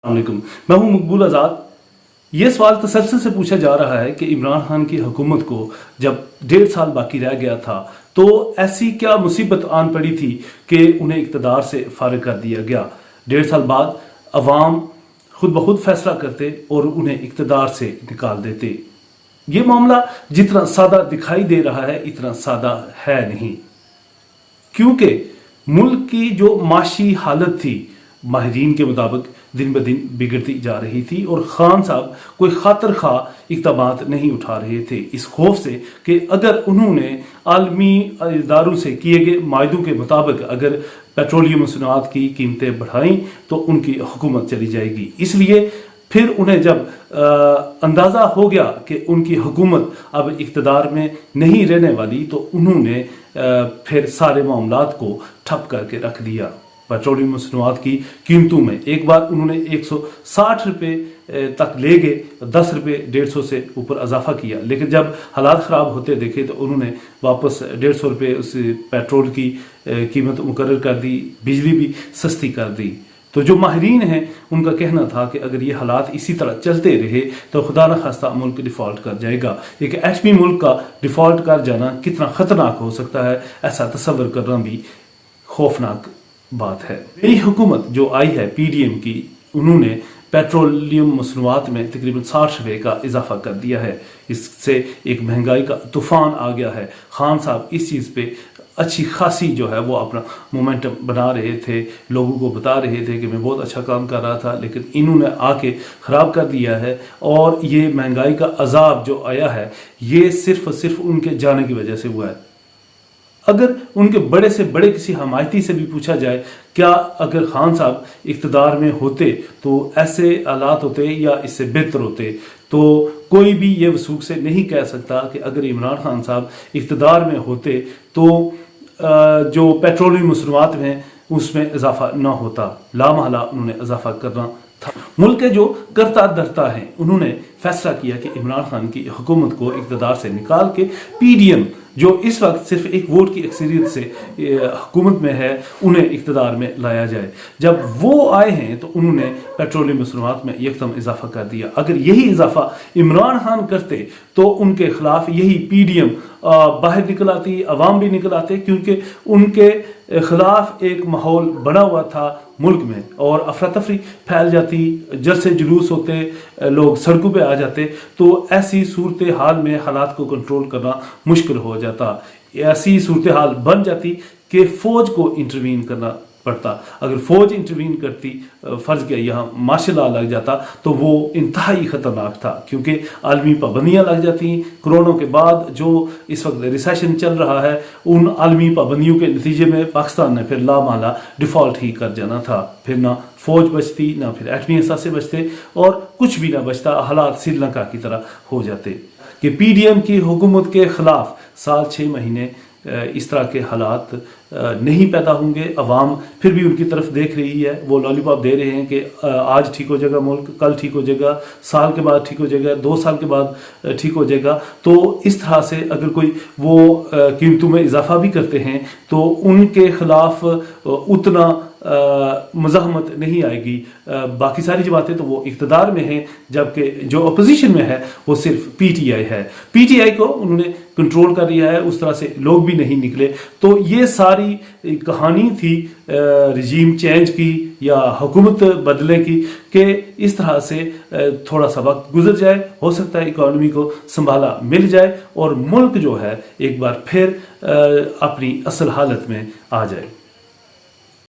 वालेकुम, मैं हूं मकबूल आज़ाद। ये सवाल तसल्सल से पूछा जा रहा है कि इमरान खान की हुकूमत को जब 1.5 साल बाकी रह गया था तो ऐसी क्या मुसीबत आन पड़ी थी कि उन्हें इक़्तिदार से फारिग कर दिया गया। 1.5 साल बाद अवाम खुद ब खुद फैसला करते और उन्हें इक़्तिदार से निकाल देते। ये मामला जितना सादा दिखाई दे रहा है इतना सादा है नहीं, क्योंकि मुल्क की जो माशी हालत थी माहिरीन के मुताबिक दिन ब दिन बिगड़ती जा रही थी और खान साहब कोई खातर खा इक़दामात नहीं उठा रहे थे, इस खौफ से कि अगर उन्होंने आलमी इदारों से किए गए मायदों के मुताबिक अगर पेट्रोलियम मसनूआत की कीमतें बढ़ाईं तो उनकी हुकूमत चली जाएगी। इसलिए फिर उन्हें जब अंदाज़ा हो गया कि उनकी हुकूमत अब इक़्तिदार में नहीं रहने वाली तो उन्होंने फिर सारे मामलात को ठप करके रख दिया। पेट्रोलियम मसनूआत की कीमतों में एक बार उन्होंने 160 रुपये तक ले गए, 10 रुपये 150 से ऊपर इजाफा किया, लेकिन जब हालात ख़राब होते देखे तो उन्होंने वापस 150 रुपये उस पेट्रोल की कीमत मुकर्रर कर दी, बिजली भी सस्ती कर दी। तो जो माहिरीन हैं उनका कहना था कि अगर ये हालात इसी तरह चलते रहे तो खुदा न खास्ता मुल्क डिफ़ॉल्ट कर जाएगा। एक एटमी मुल्क का डिफ़ॉल्ट कर जाना कितना ख़तरनाक हो सकता है, ऐसा तसव्वुर करना भी खौफनाक बात है। नई हुकूमत जो आई है पीडीएम की, उन्होंने पेट्रोलियम मसनूआत में तकरीबन 60 रुपये का इजाफा कर दिया है। इससे एक महंगाई का तूफान आ गया है। खान साहब इस चीज़ पे अच्छी खासी जो है वो अपना मोमेंटम बना रहे थे, लोगों को बता रहे थे कि मैं बहुत अच्छा काम कर रहा था, लेकिन इन्होंने आके ख़राब कर दिया है। और ये महंगाई का अजाब जो आया है ये सिर्फ उनके जाने की वजह से हुआ है। अगर उनके बड़े से बड़े किसी हमायती से भी पूछा जाए क्या अगर खान साहब इक़्तिदार में होते तो ऐसे हालात होते या इससे बेहतर होते, तो कोई भी ये वसूख से नहीं कह सकता कि अगर इमरान खान साहब इक़्तिदार में होते तो जो पेट्रोलियम मसनूआत में उसमें इजाफा ना होता। लामहला उन्होंने इजाफा करना था। मुल्क के जो करता धरता हैं उन्होंने फैसला किया कि इमरान खान की हुकूमत को इक़्तिदार से निकाल के पीडीएम जो इस वक्त सिर्फ एक वोट की अक्सरियत से हुकूमत में है उन्हें इक़्तिदार में लाया जाए। जब वो आए हैं तो उन्होंने पेट्रोलियम मसनूआत में एकदम इजाफा कर दिया। अगर यही इजाफा इमरान खान करते तो उनके खिलाफ यही पीडीएम बाहर निकल आती, अवाम भी निकल आते, क्योंकि उनके खिलाफ एक माहौल बना हुआ था मुल्क में और अफरा तफरी फैल जाती, जलसे जुलूस होते, लोग सड़कों पे आ जाते, तो ऐसी सूरत हाल में हालात को कंट्रोल करना मुश्किल हो जाता। ऐसी सूरत हाल बन जाती कि फ़ौज को इंटरवीन करना पड़ता। अगर फ़ौज इंटरवीन करती, फ़र्ज़ किया यहाँ मार्शल लॉ लग जाता, तो वो इंतहाई ख़तरनाक था, क्योंकि आलमी पाबंदियाँ लग जाती। कोरोना के बाद जो इस वक्त रिसेशन चल रहा है उन आलमी पाबंदियों के नतीजे में पाकिस्तान ने फिर लामाला डिफ़ॉल्ट ही कर जाना था। फिर ना फ़ौज बचती, ना फिर एटमी असासे बचते और कुछ भी ना बचता। हालात श्रीलंका की तरह हो जाते कि पीडीएम की हुकूमत के ख़िलाफ़ साल 6 महीने इस तरह के हालात नहीं पैदा होंगे। अवाम फिर भी उनकी तरफ देख रही है, वो लॉलीपॉप दे रहे हैं कि आज ठीक हो जाएगा मुल्क, कल ठीक हो जाएगा, साल के बाद ठीक हो जाएगा, 2 साल के बाद ठीक हो जाएगा। तो इस तरह से अगर कोई वो कीमतों में इजाफा भी करते हैं तो उनके खिलाफ उतना मज़ाहमत नहीं आएगी। बाकी सारी जमातें तो वो इक़्तिदार में हैं, जबकि जो अपोजिशन में है वो सिर्फ पीटीआई है। पीटीआई को उन्होंने कंट्रोल कर लिया है, उस तरह से लोग भी नहीं निकले। तो ये सारी कहानी थी रजीम चेंज की या हुकूमत बदलने की, कि इस तरह से थोड़ा सा वक्त गुजर जाए, हो सकता है इकॉनमी को संभाला मिल जाए और मुल्क जो है एक बार फिर अपनी असल हालत में आ जाए।